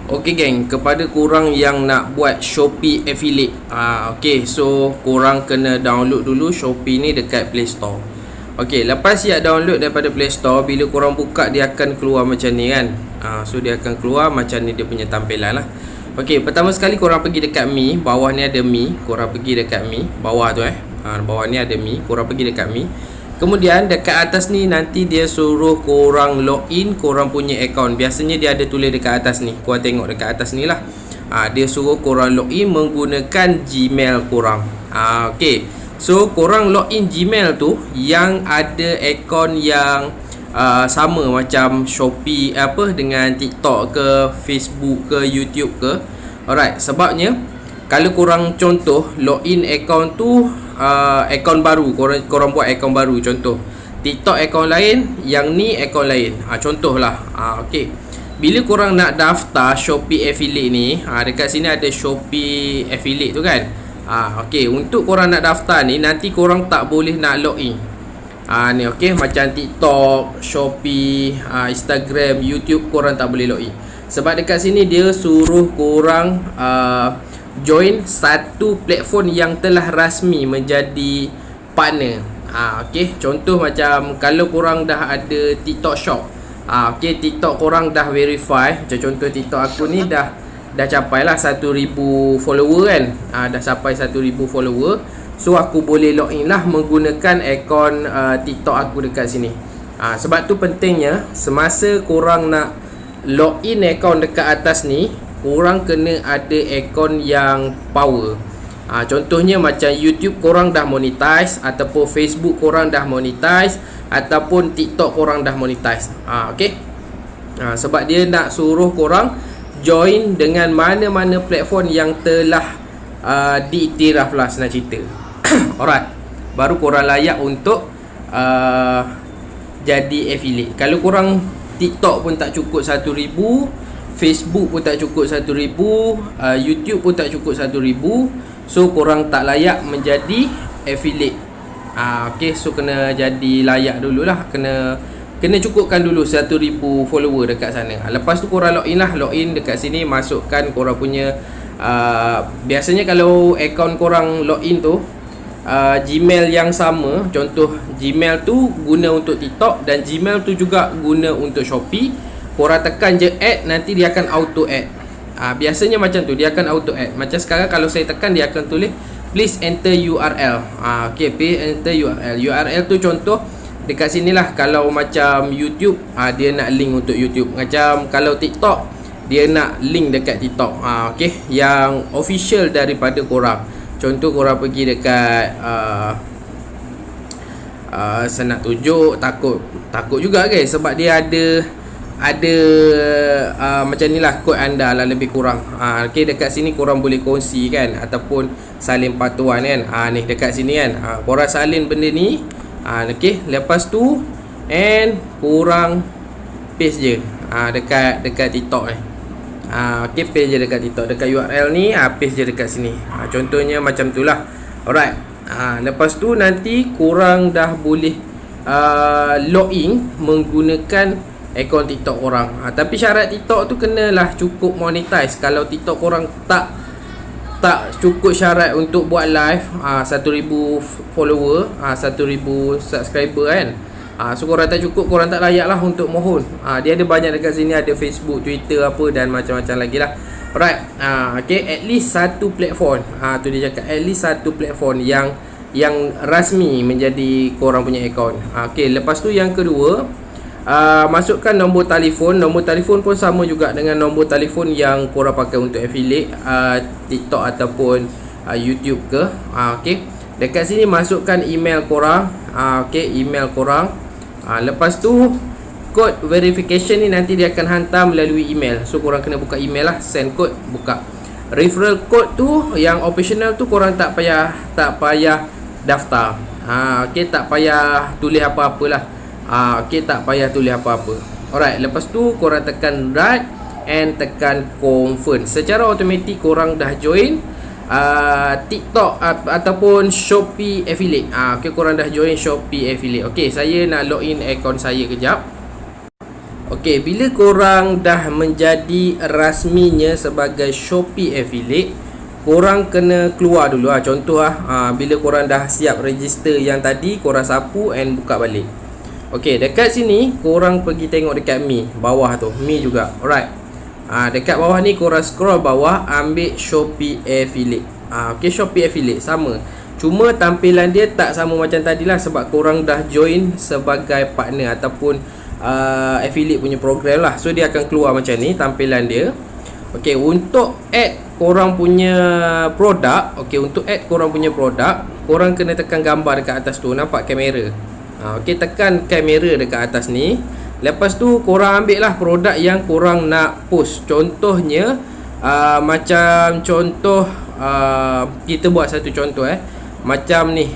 Okey geng, kepada korang yang nak buat Shopee affiliate, okey, so korang kena download dulu Shopee ni dekat Play Store. Okey, lepas siap download daripada Play Store, bila korang buka dia akan keluar macam ni kan. So dia akan keluar macam ni dia punya tampilan lah. Okey, pertama sekali korang pergi dekat Mi, bawah ni ada Mi, korang pergi dekat Mi, bawah tu bawah ni ada Mi, korang pergi dekat Mi. Kemudian dekat atas ni nanti dia suruh korang login korang punya account. Biasanya dia ada tulis dekat atas ni. Korang tengok dekat atas ni lah. Dia suruh korang login menggunakan Gmail korang. Okay. So korang login Gmail tu yang ada account yang sama macam Shopee dengan TikTok ke, Facebook ke, YouTube ke. Alright, sebabnya kalau korang contoh login account tu account baru, korang buat account baru, contoh TikTok account lain, yang ni account lain, contohlah. Okey, bila korang nak daftar Shopee affiliate ni, dekat sini ada Shopee affiliate tu kan. Okey, untuk korang nak daftar ni nanti korang tak boleh nak login. Ni okey, macam TikTok, Shopee, Instagram, YouTube korang tak boleh login. Sebab dekat sini dia suruh korang join satu platform yang telah rasmi menjadi partner. Okey, contoh macam kalau korang dah ada TikTok Shop. Okey, TikTok korang dah verify. Macam contoh TikTok aku ni dah capai lah 1000 follower kan. Dah sampai 1000 follower. So aku boleh login lah menggunakan akaun TikTok aku dekat sini. Sebab tu pentingnya semasa korang nak login akaun dekat atas ni, korang kena ada akaun yang power. Contohnya macam YouTube korang dah monetize, ataupun Facebook korang dah monetize, ataupun TikTok korang dah monetize. Okay. Sebab dia nak suruh korang join dengan mana-mana platform yang telah diiktiraf lah, senang cerita. Alright, baru korang layak untuk jadi affiliate. Kalau korang TikTok pun tak cukup 1000, Facebook pun tak cukup 1000, YouTube pun tak cukup 1000, so korang tak layak menjadi affiliate. Okay, so kena jadi layak dululah, kena cukupkan dulu 1000 follower dekat sana. Lepas tu korang login lah, login dekat sini, masukkan korang punya biasanya kalau akaun korang login tu Gmail yang sama, contoh Gmail tu guna untuk TikTok dan Gmail tu juga guna untuk Shopee. Korang tekan je add, nanti dia akan auto add. Biasanya macam tu, dia akan auto add. Macam sekarang kalau saya tekan, dia akan tulis please enter URL. Okay, please enter URL. URL tu contoh dekat sinilah. Kalau macam YouTube, dia nak link untuk YouTube. Macam kalau TikTok, dia nak link dekat TikTok. Okay, yang official daripada korang. Contoh korang pergi dekat saya nak tunjuk, takut juga guys, sebab dia ada macam ni lah kod anda lah lebih kurang. Okay, dekat sini korang boleh kongsi kan, ataupun salin patuan kan. Ni dekat sini kan, korang salin benda ni. Okay, lepas tu korang paste je dekat TikTok okay, paste je dekat TikTok, dekat URL ni, paste je dekat sini. Contohnya macam tu lah. Alright, lepas tu nanti korang dah boleh login menggunakan akaun TikTok korang. Tapi syarat TikTok tu kenalah cukup monetize. Kalau TikTok korang tak cukup syarat untuk buat live 1000 follower, 1000 subscriber kan. So korang tak cukup, korang tak layak lah untuk mohon. Dia ada banyak dekat sini, ada Facebook, Twitter apa dan macam-macam lagi lah. Alright, okay, at least satu platform. Tu dia cakap, at least satu platform yang rasmi menjadi korang punya akaun. Okay, lepas tu yang kedua, masukkan nombor telefon. Nombor telefon pun sama juga dengan nombor telefon yang korang pakai untuk affiliate TikTok ataupun YouTube ke. Okay, dekat sini masukkan email korang. Okay, email korang. Lepas tu kod verification ni nanti dia akan hantar melalui email. So korang kena buka email lah, send kod, buka. Referral code tu yang optional tu korang tak payah daftar. Okay, tak payah tulis apa-apalah. Okay, tak payah tulis apa-apa. Alright, lepas tu korang tekan right and tekan confirm. Secara automatik korang dah join TikTok ataupun Shopee affiliate. Okay, korang dah join Shopee affiliate. Okay, saya nak login akaun saya kejap. Okey, bila korang dah menjadi rasminya sebagai Shopee Affiliate, korang kena keluar dulu lah. Contoh lah, bila korang dah siap register yang tadi, korang sapu and buka balik. Okey, dekat sini korang pergi tengok dekat Mi bawah tu, Mi juga. Alright. Dekat bawah ni korang scroll bawah, ambil Shopee Affiliate. Okey, Shopee Affiliate sama. Cuma tampilan dia tak sama macam tadi lah, sebab korang dah join sebagai partner ataupun affiliate punya program lah. So dia akan keluar macam ni tampilan dia. Okey, untuk add korang punya produk, untuk add korang punya produk, korang kena tekan gambar dekat atas tu, nampak kamera. Okey, tekan kamera dekat atas ni. Lepas tu korang ambil lah produk yang korang nak post. Contohnya macam contoh kita buat satu contoh macam ni,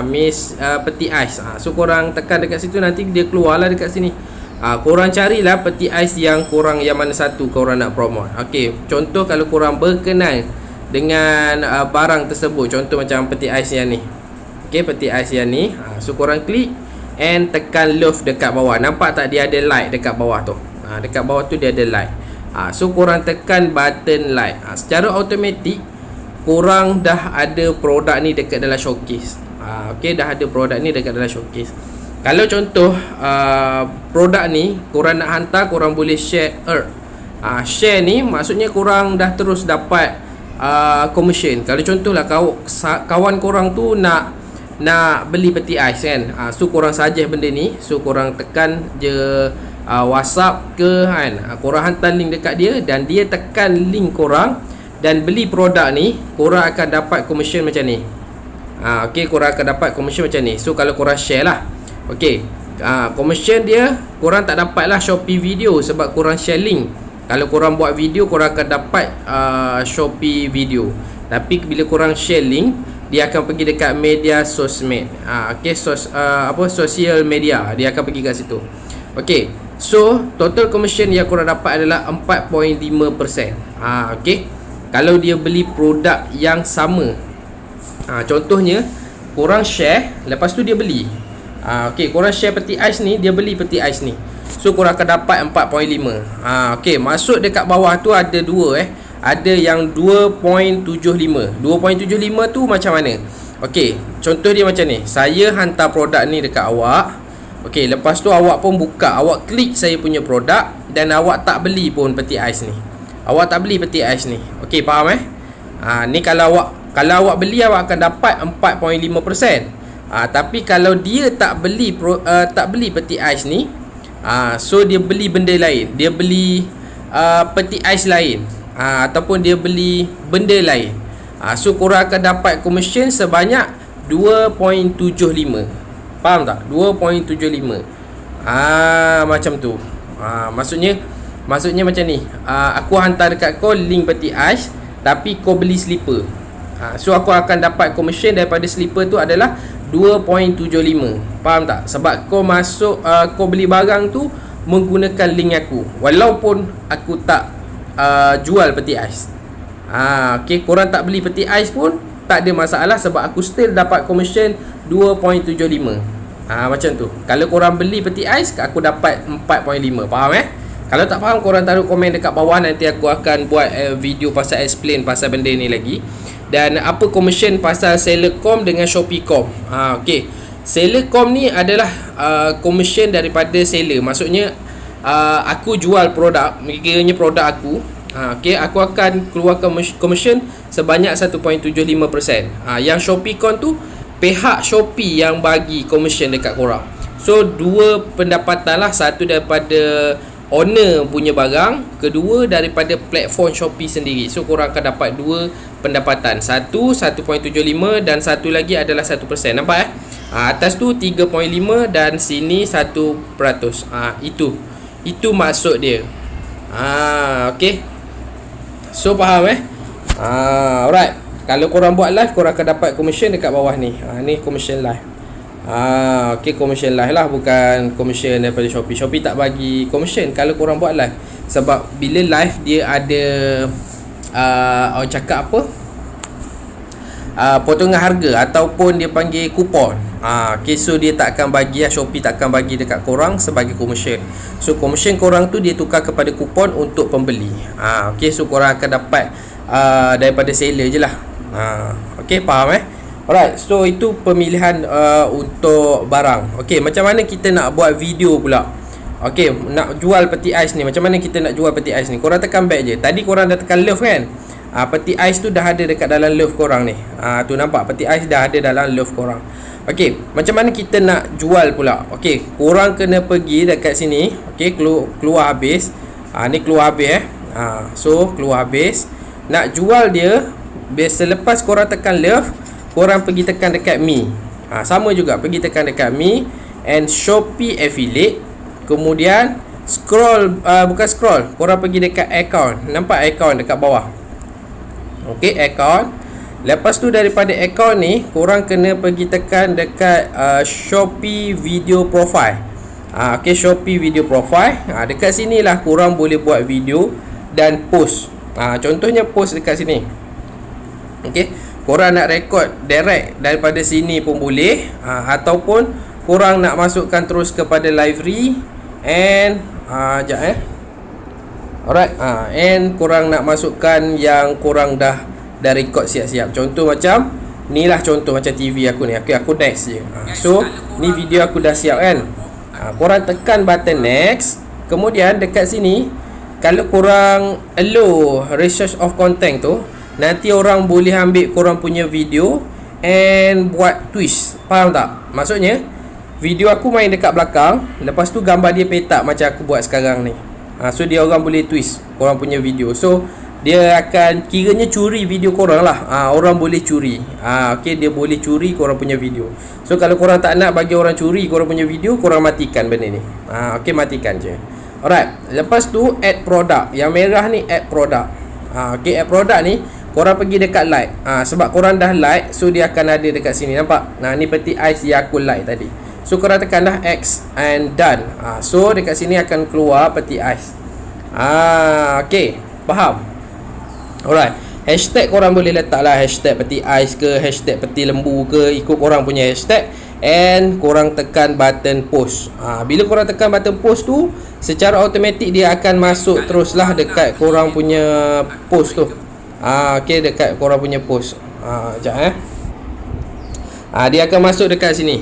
Miss peti ais. So korang tekan dekat situ, nanti dia keluar lah dekat sini. Korang carilah peti ais yang korang, yang mana satu korang nak promote. Okey, contoh kalau korang berkenan dengan barang tersebut, contoh macam peti ais yang ni. Okey, peti ais yang ni. So korang klik and tekan love dekat bawah. Nampak tak dia ada like dekat bawah tu? Dekat bawah tu dia ada like. So korang tekan button like. Secara automatik korang dah ada produk ni dekat dalam showcase. Okey, dah ada produk ni dekat dalam showcase. Kalau contoh produk ni korang nak hantar, korang boleh share earth. Share ni maksudnya korang dah terus dapat commission. Kalau contohlah kawan korang tu nak beli peti ais kan, so korang suggest benda ni, so korang tekan je WhatsApp ke kan, korang hantar link dekat dia dan dia tekan link korang dan beli produk ni, korang akan dapat commission macam ni. Okey, korang akan dapat commission macam ni. So kalau korang share lah, okey, commission dia korang tak dapat lah Shopee video sebab korang share link. Kalau korang buat video, korang akan dapat Shopee video. Tapi bila korang share link, dia akan pergi dekat media sosmed. Okey, social media, dia akan pergi kat situ. Okey, so total commission yang korang dapat adalah 4.5%. Okey, kalau dia beli produk yang sama. Contohnya korang share, lepas tu dia beli. Okey, korang share peti ais ni, dia beli peti ais ni, so korang akan dapat 4.5. Okey, masuk dekat bawah tu ada dua ada yang 2.75. 2.75 tu macam mana? Okey, contoh dia macam ni. Saya hantar produk ni dekat awak. Okey, lepas tu awak pun buka, awak klik saya punya produk dan awak tak beli pun peti ais ni. Awak tak beli peti ais ni. Okey, faham ni kalau awak beli, awak akan dapat 4.5%. Tapi kalau dia tak beli peti ais ni, so dia beli benda lain. Dia beli peti ais lain. Ataupun dia beli benda lain, so korang akan dapat commission sebanyak 2.75. Faham tak? 2.75. Macam tu. Maksudnya macam ni. Aku hantar dekat kau link peti ais, tapi kau beli slipper. So aku akan dapat commission daripada slipper tu adalah 2.75. Faham tak? Sebab kau masuk, kau beli barang tu menggunakan link aku, walaupun aku tak jual peti ais. Okey, korang tak beli peti ais pun tak ada masalah sebab aku still dapat commission 2.75. Macam tu. Kalau korang beli peti ais, aku dapat 4.5. Faham Kalau tak faham, korang taruh komen dekat bawah, nanti aku akan buat video pasal explain pasal benda ni lagi. Dan apa commission pasal Sellercom dengan ShopeeCom. Okey, Sellercom ni adalah commission daripada seller. Maksudnya aku jual produk, kiranya produk aku, aku akan keluarkan commission sebanyak 1.75%. Yang ShopeeCom tu pihak Shopee yang bagi commission dekat korang. So dua pendapatan lah, satu daripada owner punya barang, kedua daripada platform Shopee sendiri. So korang akan dapat dua pendapatan, satu 1.75 dan satu lagi adalah 1%. Nampak atas tu 3.5 dan sini 1%. Itu maksud dia. Okey. So faham alright. Kalau korang buat live, korang akan dapat commission dekat bawah ni. Ni commission live. Okey, commission live lah, bukan commission daripada Shopee. Shopee tak bagi commission kalau korang buat live. Sebab bila live dia ada orang cakap apa? potongan harga ataupun dia panggil kupon. Okay, so dia tak akan bagi Shopee tak akan bagi dekat korang sebagai commission. So commission korang tu dia tukar kepada kupon untuk pembeli. Okay, so korang akan dapat daripada seller je lah. Okay, faham Alright, so itu pemilihan untuk barang. Okay, macam mana kita nak buat video pula? Okay, nak jual peti ais ni, macam mana kita nak jual peti ais ni? Korang tekan back je. Tadi korang dah tekan love kan? Peti ais tu dah ada dekat dalam love korang ni. Tu nampak peti ais dah ada dalam love korang. Okay, macam mana kita nak jual pula? Okay, korang kena pergi dekat sini. Okay, keluar habis. Ni keluar habis so keluar habis. Nak jual dia, selepas korang tekan love, korang pergi tekan dekat me. Sama juga, pergi tekan dekat me and Shopee affiliate. Kemudian scroll, bukan scroll, korang pergi dekat account. Nampak account dekat bawah? Okay, account. Lepas tu daripada account ni, korang kena pergi tekan dekat Shopee video profile. Okay, Shopee video profile. Dekat sini lah korang boleh buat video dan post. Contohnya post dekat sini. Okay, korang nak record direct daripada sini pun boleh, ataupun korang nak masukkan terus kepada library and alright, and korang nak masukkan yang korang dah record siap-siap. Contoh macam ni lah, contoh macam TV aku ni. Okay, aku next je. So ni video aku dah siap kan. Korang tekan button next. Kemudian dekat sini, kalau korang allow research of content tu, nanti orang boleh ambil korang punya video and buat twist. Faham tak? Maksudnya video aku main dekat belakang, lepas tu gambar dia petak macam aku buat sekarang ni. So dia orang boleh twist korang punya video. So dia akan kiranya curi video korang lah. Orang boleh curi. Okay, dia boleh curi korang punya video. So kalau korang tak nak bagi orang curi korang punya video, korang matikan benda ni. Okay, matikan je. Alright, lepas tu add product. Yang merah ni add product. Okay, add product ni korang pergi dekat like. Sebab korang dah like, so dia akan ada dekat sini. Nampak? Ni peti ais yang aku like tadi. So korang tekan dah X and done. So dekat sini akan keluar peti ais. Okay, faham? Alright, hashtag korang boleh letak lah, hashtag peti ais ke, hashtag peti lembu ke, ikut korang punya hashtag. And korang tekan button post. Bila korang tekan button post tu, secara automatik dia akan masuk teruslah dekat korang punya post tu. Okay, dekat korang punya post. Sekejap dia akan masuk dekat sini.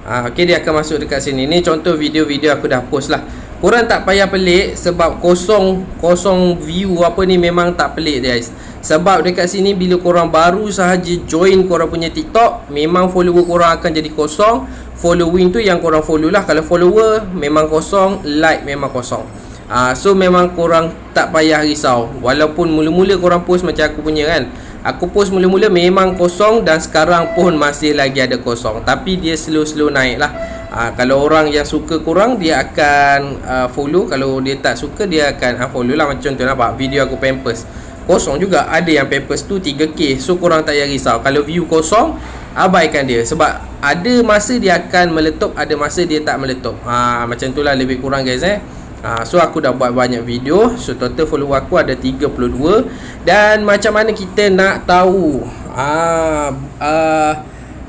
Okay, dia akan masuk dekat sini. Ni contoh video-video aku dah post lah. Korang tak payah pelik sebab kosong view apa ni, memang tak pelik guys. Sebab dekat sini bila korang baru sahaja join korang punya TikTok, memang follower korang akan jadi kosong. Following tu yang korang follow lah. Kalau follower memang kosong, like memang kosong. So memang korang tak payah risau. Walaupun mula-mula korang post macam aku punya kan, aku post mula-mula memang kosong dan sekarang pun masih lagi ada kosong. Tapi dia slow-slow naik lah. Kalau orang yang suka korang, dia akan follow. Kalau dia tak suka, dia akan unfollow lah. Macam contoh nampak video aku Pampers, kosong juga. Ada yang Pampers tu 3K. So korang tak payah risau. Kalau view kosong, abaikan dia. Sebab ada masa dia akan meletup, ada masa dia tak meletup. Macam tu lah lebih kurang guys So aku dah buat banyak video. So total follower aku ada 32. Dan macam mana kita nak tahu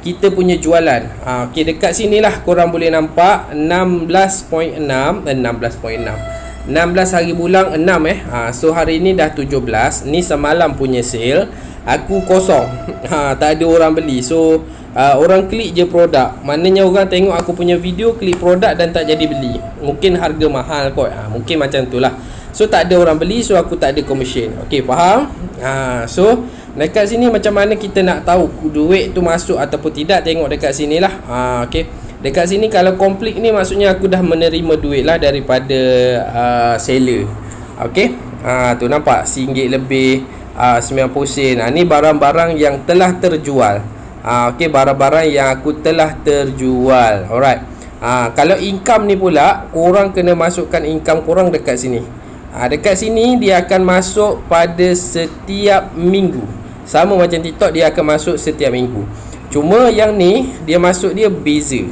kita punya jualan? Okay, dekat sini lah korang boleh nampak 16.6 hari bulan 6 So hari ni dah 17. Ni semalam punya sale. Aku kosong. Tak ada orang beli. So orang klik je produk. Maknanya orang tengok aku punya video, klik produk dan tak jadi beli. Mungkin harga mahal kot. Mungkin macam tu lah. So tak ada orang beli, so aku tak ada commission. Okay, faham? So dekat sini macam mana kita nak tahu duit tu masuk ataupun tidak? Tengok dekat sini lah. Okay, dekat sini kalau complete ni maksudnya aku dah menerima duit lah daripada seller. Okay, tu nampak RM1 lebih 90 sen. Ni barang-barang yang telah terjual. Okay, barang-barang yang aku telah terjual. Alright. Kalau income ni pula, korang kena masukkan income korang dekat sini. Dekat sini dia akan masuk pada setiap minggu. Sama macam TikTok, dia akan masuk setiap minggu. Cuma yang ni dia masuk dia beza.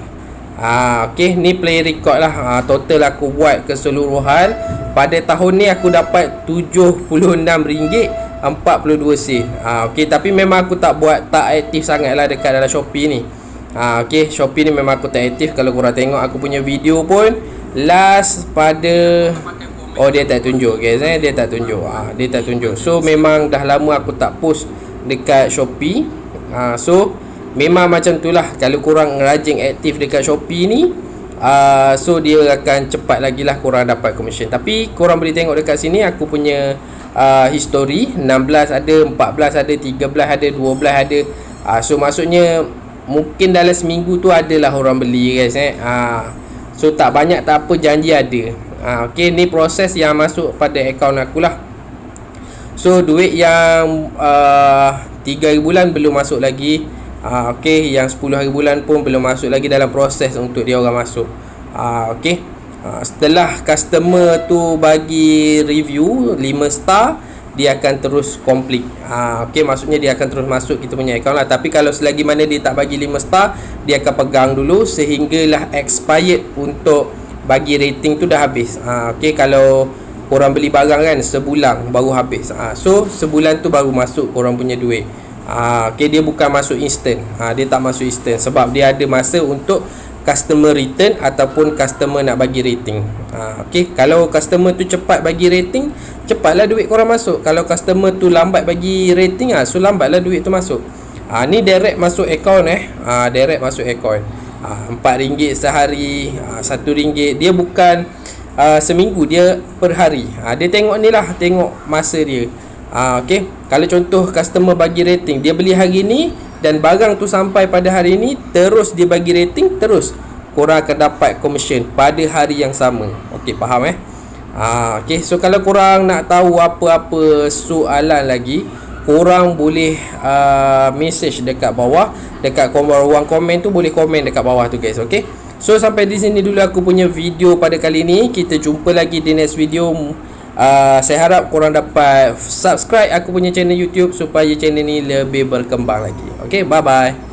Okay, ni play record lah. Total aku buat keseluruhan pada tahun ni aku dapat RM76 42 sen. Okey, tapi memang aku tak aktif sangat lah dekat dalam Shopee ni. Okey, Shopee ni memang aku tak aktif. Kalau korang tengok aku punya video pun last pada dia tak tunjuk guys, dia tak tunjuk. Dia tak tunjuk. So memang dah lama aku tak post dekat Shopee. So memang macam tu lah. Kalau korang rajin aktif dekat Shopee ni, so dia akan cepat lagi lah korang dapat commission. Tapi korang boleh tengok dekat sini aku punya history 16 ada, 14 ada, 13 ada, 12 ada. So maksudnya mungkin dalam seminggu tu adalah orang beli guys. So tak banyak tak apa, janji ada. Okay, ni proses yang masuk pada akaun aku lah. So duit yang 3 hari bulan belum masuk lagi. Okay, yang 10 hari bulan pun belum masuk lagi, dalam proses untuk dia orang masuk. Okay, setelah customer tu bagi review 5 star, dia akan terus complete. Okay, maksudnya dia akan terus masuk kita punya account lah. Tapi kalau selagi mana dia tak bagi 5 star, dia akan pegang dulu sehinggalah expired untuk bagi rating tu dah habis. Okay, kalau korang beli barang kan sebulan baru habis. So sebulan tu baru masuk korang punya duit. Okay, dia bukan masuk instant. Dia tak masuk instant sebab dia ada masa untuk customer return ataupun customer nak bagi rating. Okay, kalau customer tu cepat bagi rating, cepatlah duit korang masuk. Kalau customer tu lambat bagi rating, so lambatlah duit tu masuk. Ni direct masuk account direct masuk account. RM4 sehari, RM1. Dia bukan seminggu, dia per hari. Dia tengok ni lah, tengok masa dia. Okay, kalau contoh customer bagi rating, dia beli hari ni dan barang tu sampai pada hari ni, terus dia bagi rating, terus korang akan dapat commission pada hari yang sama. Okay, faham okay, so kalau korang nak tahu apa-apa soalan lagi, korang boleh message dekat bawah, dekat ruang komen tu, boleh komen dekat bawah tu guys. Okay, so sampai di sini dulu aku punya video pada kali ni. Kita jumpa lagi di next video. Saya harap korang dapat subscribe aku punya channel YouTube supaya channel ni lebih berkembang lagi. Okay, bye bye.